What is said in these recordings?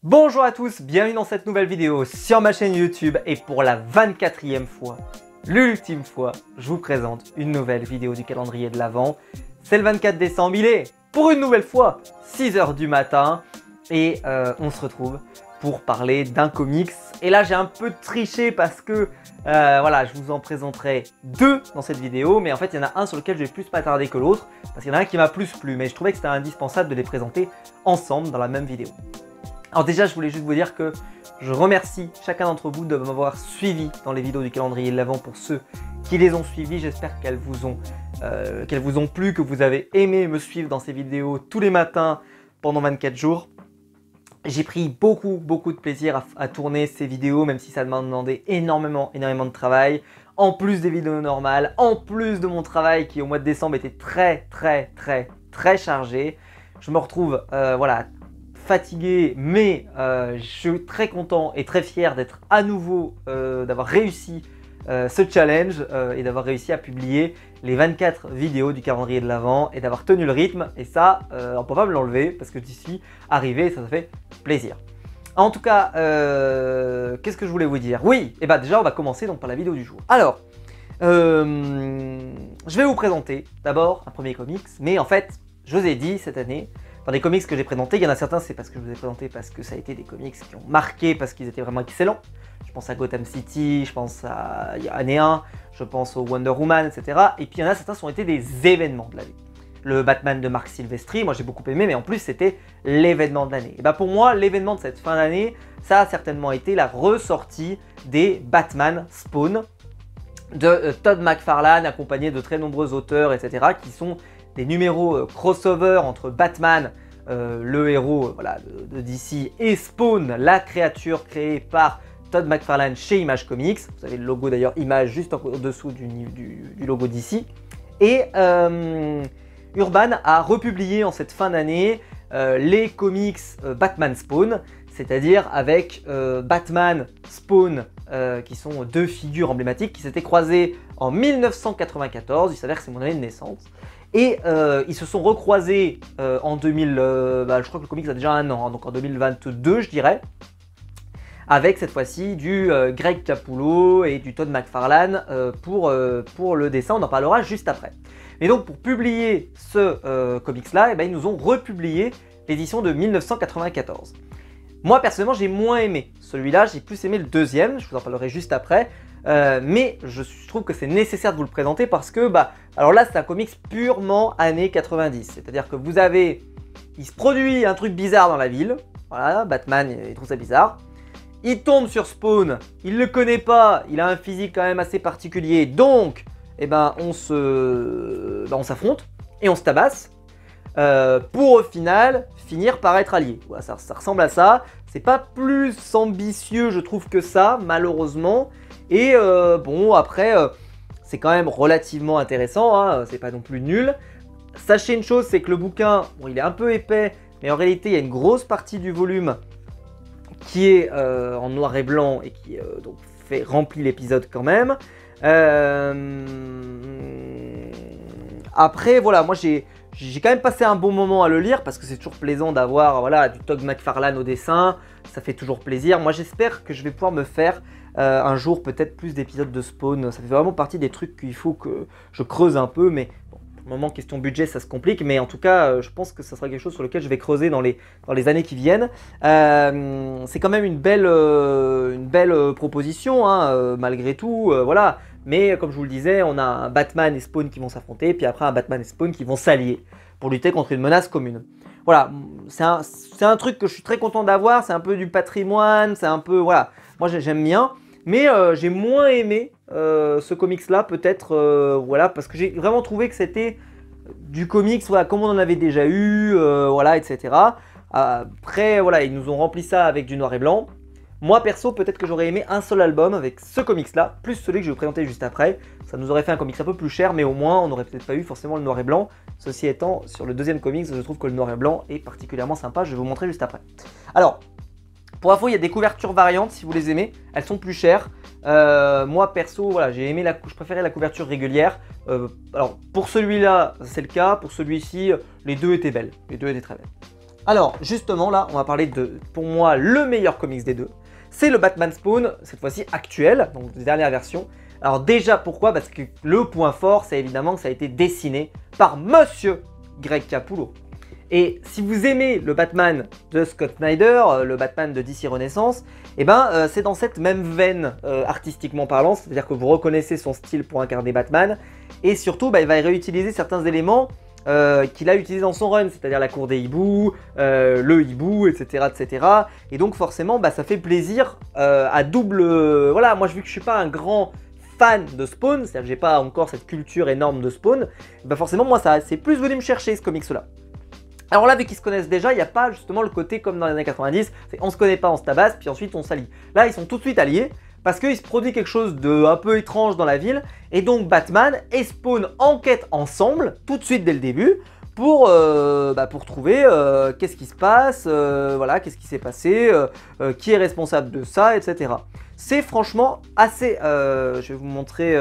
Bonjour à tous, bienvenue dans cette nouvelle vidéo sur ma chaîne YouTube et pour la 24e fois, l'ultime fois, je vous présente une nouvelle vidéo du calendrier de l'Avent. C'est le 24 décembre, il est pour une nouvelle fois 6 h du matin et on se retrouve pour parler d'un comics. Et là j'ai un peu triché parce que voilà, je vous en présenterai deux dans cette vidéo, mais en fait il y en a un sur lequel je vais plus m'attarder que l'autre parce qu'il y en a un qui m'a plus plu, mais je trouvais que c'était indispensable de les présenter ensemble dans la même vidéo. Alors déjà, je voulais juste vous dire que je remercie chacun d'entre vous de m'avoir suivi dans les vidéos du calendrier de l'Avent. Pour ceux qui les ont suivies, j'espère qu'elles vous ont plu, que vous avez aimé me suivre dans ces vidéos tous les matins pendant 24 jours. J'ai pris beaucoup de plaisir à tourner ces vidéos, même si ça m'a demandé énormément de travail. En plus des vidéos normales, en plus de mon travail qui au mois de décembre était très chargé. Je me retrouve voilà, fatigué, mais je suis très content et très fier d'être à nouveau, d'avoir réussi ce challenge et d'avoir réussi à publier les 24 vidéos du calendrier de l'Avent et d'avoir tenu le rythme. Et ça, on ne peut pas me l'enlever parce que d'ici arrivé, ça fait plaisir. En tout cas, qu'est-ce que je voulais vous dire? Oui, et bah déjà on va commencer donc par la vidéo du jour. Alors, je vais vous présenter d'abord un premier comics, mais en fait, je vous ai dit cette année, dans les comics que j'ai présentés, il y en a certains, c'est parce que je vous ai présenté parce que ça a été des comics qui ont marqué, parce qu'ils étaient vraiment excellents. Je pense à Gotham City, je pense à Année 1, je pense au Wonder Woman, etc. Et puis il y en a certains qui ont été des événements de l'année. Le Batman de Marc Silvestri, moi j'ai beaucoup aimé, mais en plus c'était l'événement de l'année. Et bah pour moi, l'événement de cette fin d'année, ça a certainement été la ressortie des Batman Spawn de Todd McFarlane, accompagné de très nombreux auteurs, etc. qui sont des numéros crossover entre Batman, le héros voilà, de DC, et Spawn, la créature créée par Todd McFarlane chez Image Comics. Vous avez le logo d'ailleurs Image juste en dessous du logo DC. Et Urban a republié en cette fin d'année les comics Batman Spawn, c'est-à-dire avec Batman, Spawn, qui sont deux figures emblématiques qui s'étaient croisées en 1994, il s'avère que c'est mon année de naissance. Et ils se sont recroisés en 2000, je crois que le comics a déjà un an, hein, donc en 2022 je dirais, avec cette fois-ci du Greg Capullo et du Todd McFarlane pour le dessin, on en parlera juste après. Mais donc pour publier ce comics-là, ils nous ont republié l'édition de 1994. Moi personnellement j'ai moins aimé celui-là, j'ai plus aimé le deuxième, je vous en parlerai juste après. Mais je trouve que c'est nécessaire de vous le présenter parce que, alors là c'est un comics purement années 90. C'est-à-dire que vous avez, il se produit un truc bizarre dans la ville, voilà, Batman il trouve ça bizarre. Il tombe sur Spawn, il le connaît pas, il a un physique quand même assez particulier, donc on s'affronte et on se tabasse pour au final finir par être alliés. Voilà, ça ressemble à ça, c'est pas plus ambitieux je trouve que ça malheureusement. Et bon après c'est quand même relativement intéressant, hein, c'est pas non plus nul. Sachez une chose, c'est que le bouquin, bon, il est un peu épais, mais en réalité il y a une grosse partie du volume qui est en noir et blanc et qui donc remplit l'épisode quand même. Après voilà, moi j'ai quand même passé un bon moment à le lire parce que c'est toujours plaisant d'avoir voilà, du Todd McFarlane au dessin, ça fait toujours plaisir. Moi j'espère que je vais pouvoir me faire un jour peut-être plus d'épisodes de Spawn, ça fait vraiment partie des trucs qu'il faut que je creuse un peu, mais bon, pour le moment question budget ça se complique, mais en tout cas je pense que ça sera quelque chose sur lequel je vais creuser dans les années qui viennent. C'est quand même une belle proposition hein, malgré tout, voilà. Mais comme je vous le disais, on a un Batman et Spawn qui vont s'affronter, puis après un Batman et Spawn qui vont s'allier pour lutter contre une menace commune. Voilà, c'est un truc que je suis très content d'avoir, c'est un peu du patrimoine, c'est un peu, voilà, moi j'aime bien. Mais j'ai moins aimé ce comics-là, peut-être, voilà, parce que j'ai vraiment trouvé que c'était du comics, voilà, comme on en avait déjà eu, voilà, etc. Après, voilà, ils nous ont rempli ça avec du noir et blanc. Moi perso, peut-être que j'aurais aimé un seul album avec ce comics-là, plus celui que je vais vous présenter juste après. Ça nous aurait fait un comics un peu plus cher, mais au moins on n'aurait peut-être pas eu forcément le noir et blanc. Ceci étant, sur le deuxième comics, je trouve que le noir et blanc est particulièrement sympa, je vais vous montrer juste après. Alors, pour info, il y a des couvertures variantes si vous les aimez, elles sont plus chères. Moi perso, voilà, je préférais la couverture régulière. Alors pour celui-là, c'est le cas, pour celui-ci, les deux étaient belles, les deux étaient très belles. Alors justement là, on va parler de, pour moi, le meilleur comics des deux. C'est le Batman Spawn, cette fois-ci actuel, donc des dernières versions. Alors déjà pourquoi? Parce que le point fort, c'est évidemment que ça a été dessiné par Monsieur Greg Capullo. Et si vous aimez le Batman de Scott Snyder, le Batman de DC Renaissance, eh ben, c'est dans cette même veine artistiquement parlant, c'est-à-dire que vous reconnaissez son style pour incarner Batman, et surtout il va réutiliser certains éléments qu'il a utilisés dans son run, c'est-à-dire la cour des hiboux, le hibou, etc., etc. Et donc forcément, ça fait plaisir à double... voilà, moi vu que je suis pas un grand fan de Spawn, c'est-à-dire que j'ai pas encore cette culture énorme de Spawn, forcément moi c'est plus venu me chercher ce comics-là. Alors là, vu qu'ils se connaissent déjà, il n'y a pas justement le côté comme dans les années 90, c'est on se connaît pas, on se tabasse, puis ensuite on s'allie. Là, ils sont tout de suite alliés, parce qu'il se produit quelque chose de un peu étrange dans la ville, et donc Batman et Spawn enquêtent ensemble, tout de suite dès le début, pour trouver qu'est-ce qui se passe, voilà, qu'est-ce qui s'est passé, qui est responsable de ça, etc. C'est franchement assez... je vais vous montrer...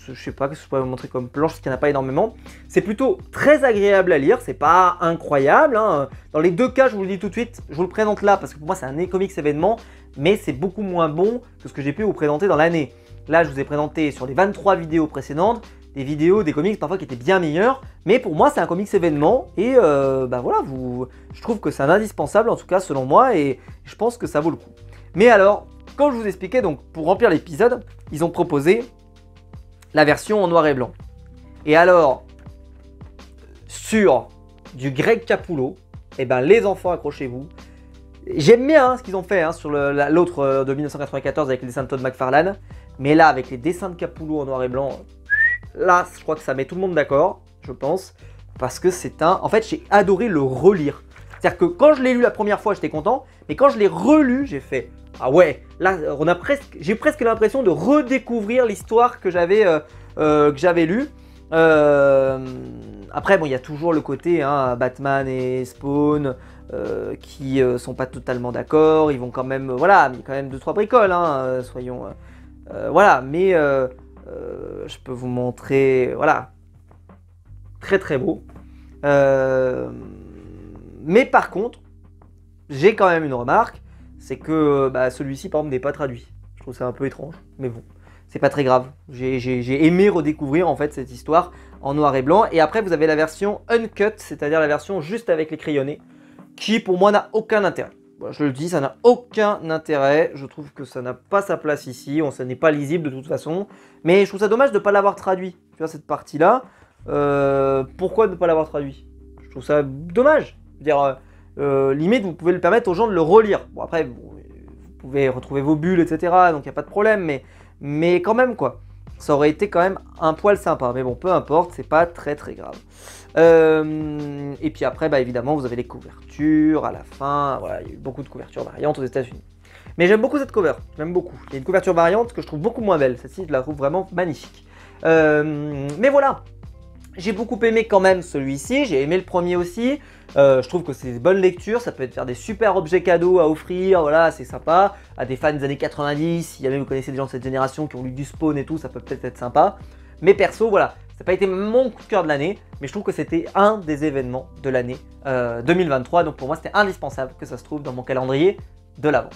je sais pas ce que je pourrais vous montrer comme planche, parce qu'il n'y en a pas énormément. C'est plutôt très agréable à lire, c'est pas incroyable, hein. Dans les deux cas, je vous le dis tout de suite, je vous le présente là, parce que pour moi c'est un comics événement, mais c'est beaucoup moins bon que ce que j'ai pu vous présenter dans l'année. Là, je vous ai présenté sur les 23 vidéos précédentes, des vidéos, des comics parfois qui étaient bien meilleurs, mais pour moi c'est un comics événement, et voilà, je trouve que c'est un indispensable en tout cas selon moi, et je pense que ça vaut le coup. Mais alors, comme je vous expliquais, donc pour remplir l'épisode, ils ont proposé la version en noir et blanc. Et alors, sur du Greg Capullo, eh ben les enfants, accrochez-vous. J'aime bien ce qu'ils ont fait sur l'autre de 1994 avec les dessins de Todd McFarlane, mais là, avec les dessins de Capullo en noir et blanc, là, je crois que ça met tout le monde d'accord, je pense, parce que c'est un... En fait, j'ai adoré le relire. C'est-à-dire que quand je l'ai lu la première fois, j'étais content, mais quand je l'ai relu, j'ai fait... Ah ouais, là, j'ai presque l'impression de redécouvrir l'histoire que j'avais lue. Après, bon, il y a toujours le côté Batman et Spawn qui sont pas totalement d'accord. Ils vont quand même, voilà, il y a quand même 2-3 bricoles, soyons, voilà. Mais je peux vous montrer, voilà, très très beau. Mais par contre, j'ai quand même une remarque. C'est que celui-ci, par exemple, n'est pas traduit. Je trouve ça un peu étrange, mais bon, c'est pas très grave. J'ai aimé redécouvrir en fait cette histoire en noir et blanc. Et après, vous avez la version uncut, c'est-à-dire la version juste avec les crayonnés, qui pour moi n'a aucun intérêt. Voilà, je le dis, ça n'a aucun intérêt. Je trouve que ça n'a pas sa place ici. Ça n'est pas lisible de toute façon. Mais je trouve ça dommage de ne pas l'avoir traduit. Tu vois, cette partie-là, pourquoi ne pas l'avoir traduit? Je trouve ça dommage. Je veux dire... limite vous pouvez le permettre aux gens de le relire. Bon après vous pouvez retrouver vos bulles etc, donc il n'y a pas de problème, mais quand même quoi, ça aurait été quand même un poil sympa, mais bon peu importe, c'est pas très très grave. Et puis après évidemment vous avez les couvertures à la fin, voilà, il y a eu beaucoup de couvertures variantes aux États-Unis. Mais j'aime beaucoup cette cover, j'aime beaucoup. Il y a une couverture variante que je trouve beaucoup moins belle, celle-ci je la trouve vraiment magnifique. Mais voilà, j'ai beaucoup aimé quand même celui-ci, j'ai aimé le premier aussi. Je trouve que c'est des bonnes lectures, ça peut être faire des super objets cadeaux à offrir, voilà, c'est sympa. À des fans des années 90, si jamais vous connaissez des gens de cette génération qui ont lu du Spawn et tout, ça peut peut-être être sympa. Mais perso, voilà, ça n'a pas été mon coup de cœur de l'année, mais je trouve que c'était un des événements de l'année 2023. Donc pour moi, c'était indispensable que ça se trouve dans mon calendrier de l'Avent.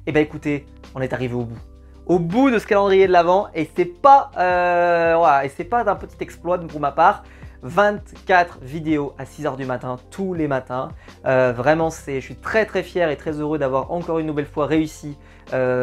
Et bah écoutez, on est arrivé au bout. Au bout de ce calendrier de l'Avent, et c'est pas, voilà, et c'est pas un petit exploit pour ma part. 24 vidéos à 6 h du matin, tous les matins. Vraiment, je suis très très fier et très heureux d'avoir encore une nouvelle fois réussi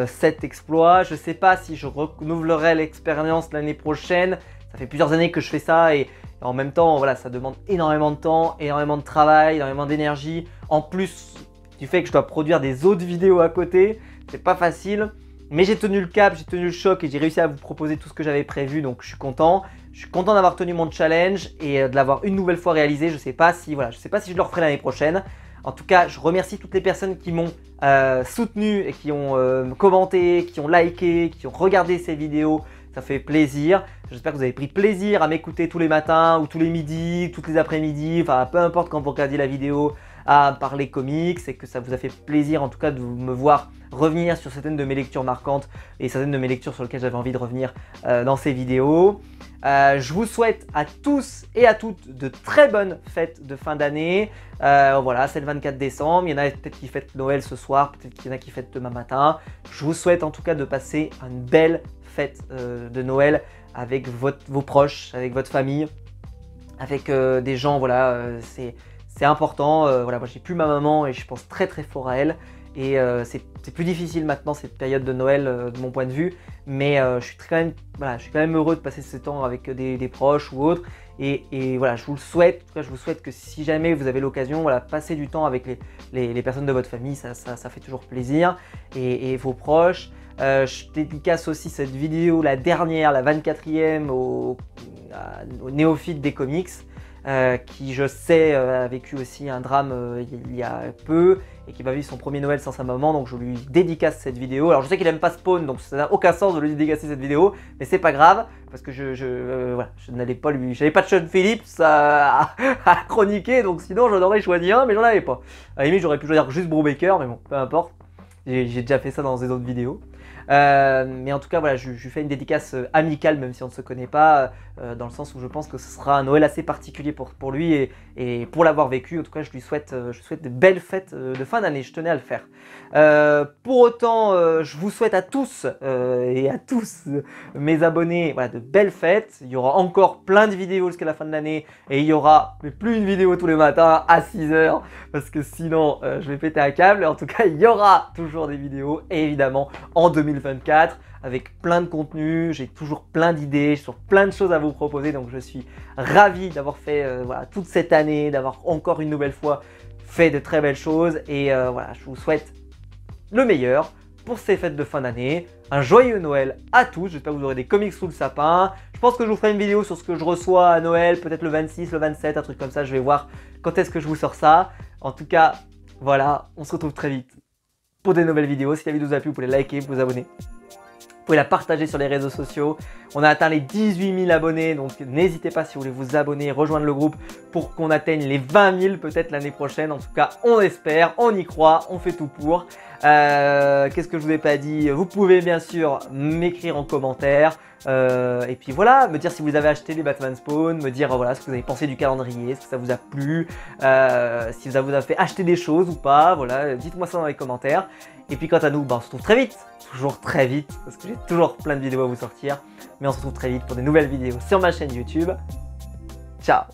cet exploit. Je ne sais pas si je renouvellerai l'expérience l'année prochaine. Ça fait plusieurs années que je fais ça et en même temps, voilà, ça demande énormément de temps, énormément de travail, énormément d'énergie. En plus du fait que je dois produire des autres vidéos à côté, c'est pas facile. Mais j'ai tenu le cap, j'ai tenu le choc et j'ai réussi à vous proposer tout ce que j'avais prévu, donc je suis content. Je suis content d'avoir tenu mon challenge et de l'avoir une nouvelle fois réalisé. Je sais pas si je le referai l'année prochaine. En tout cas, je remercie toutes les personnes qui m'ont soutenu et qui ont commenté, qui ont liké, qui ont regardé ces vidéos. Ça fait plaisir. J'espère que vous avez pris plaisir à m'écouter tous les matins ou tous les midis, toutes les après-midi, enfin peu importe quand vous regardez la vidéo, à parler comics et que ça vous a fait plaisir en tout cas de me voir revenir sur certaines de mes lectures marquantes et certaines de mes lectures sur lesquelles j'avais envie de revenir dans ces vidéos. Je vous souhaite à tous et à toutes de très bonnes fêtes de fin d'année. Voilà, c'est le 24 décembre. Il y en a peut-être qui fêtent Noël ce soir, peut-être qu'il y en a qui fêtent demain matin. Je vous souhaite en tout cas de passer une belle fête de Noël avec vos proches, avec votre famille, avec des gens, voilà, c'est important. Voilà, moi j'ai plus ma maman et je pense très très fort à elle. Et c'est plus difficile maintenant cette période de Noël de mon point de vue, mais je suis quand même heureux de passer ce temps avec des proches ou autres. Et voilà, je vous le souhaite. En tout cas, je vous souhaite que si jamais vous avez l'occasion, voilà, passez du temps avec les personnes de votre famille, ça fait toujours plaisir, et vos proches. Je dédicace aussi cette vidéo, la dernière, la 24e, aux néophytes des comics. Qui je sais a vécu aussi un drame il y a peu et qui va vivre son premier Noël sans sa maman, donc je lui dédicace cette vidéo. Alors je sais qu'il aime pas Spawn, donc ça n'a aucun sens de lui dédicacer cette vidéo, mais c'est pas grave parce que voilà, je n'allais pas j'avais pas de Sean Phillips à chroniquer, donc sinon j'en aurais choisi un, mais j'en avais pas. À la limite j'aurais pu choisir juste Brubaker, mais bon, peu importe. J'ai déjà fait ça dans des autres vidéos. Mais en tout cas, voilà, je fais une dédicace amicale, même si on ne se connaît pas, dans le sens où je pense que ce sera un Noël assez particulier pour lui et pour l'avoir vécu. En tout cas, je lui souhaite de belles fêtes de fin d'année. Je tenais à le faire. Pour autant, je vous souhaite à tous et à tous mes abonnés, voilà, de belles fêtes. Il y aura encore plein de vidéos jusqu'à la fin de l'année et il y aura plus une vidéo tous les matins à 6 h parce que sinon je vais péter un câble. En tout cas, il y aura toujours des vidéos et évidemment en 2024 avec plein de contenu. J'ai toujours plein d'idées, sur plein de choses à vous proposer, donc je suis ravi d'avoir fait voilà, toute cette année, d'avoir encore une nouvelle fois fait de très belles choses et voilà, je vous souhaite le meilleur pour ces fêtes de fin d'année. Un joyeux Noël à tous, j'espère que vous aurez des comics sous le sapin. Je pense que je vous ferai une vidéo sur ce que je reçois à Noël, peut-être le 26, le 27, un truc comme ça, je vais voir quand est-ce que je vous sors ça. En tout cas, voilà, on se retrouve très vite pour des nouvelles vidéos. Si la vidéo vous a plu, vous pouvez liker, vous abonner. Vous pouvez la partager sur les réseaux sociaux. On a atteint les 18 000 abonnés, donc n'hésitez pas si vous voulez vous abonner, rejoindre le groupe pour qu'on atteigne les 20 000 peut-être l'année prochaine. En tout cas, on espère, on y croit, on fait tout pour. Qu'est-ce que je vous ai pas dit? Vous pouvez bien sûr m'écrire en commentaire. Et puis voilà, me dire si vous avez acheté les Batman Spawn, me dire voilà ce que vous avez pensé du calendrier, est-ce que ça vous a plu, si ça vous a fait acheter des choses ou pas, voilà, dites-moi ça dans les commentaires. Et puis quant à nous, on se retrouve très vite, toujours très vite, parce que j'ai toujours plein de vidéos à vous sortir, mais on se retrouve très vite pour des nouvelles vidéos sur ma chaîne YouTube. Ciao!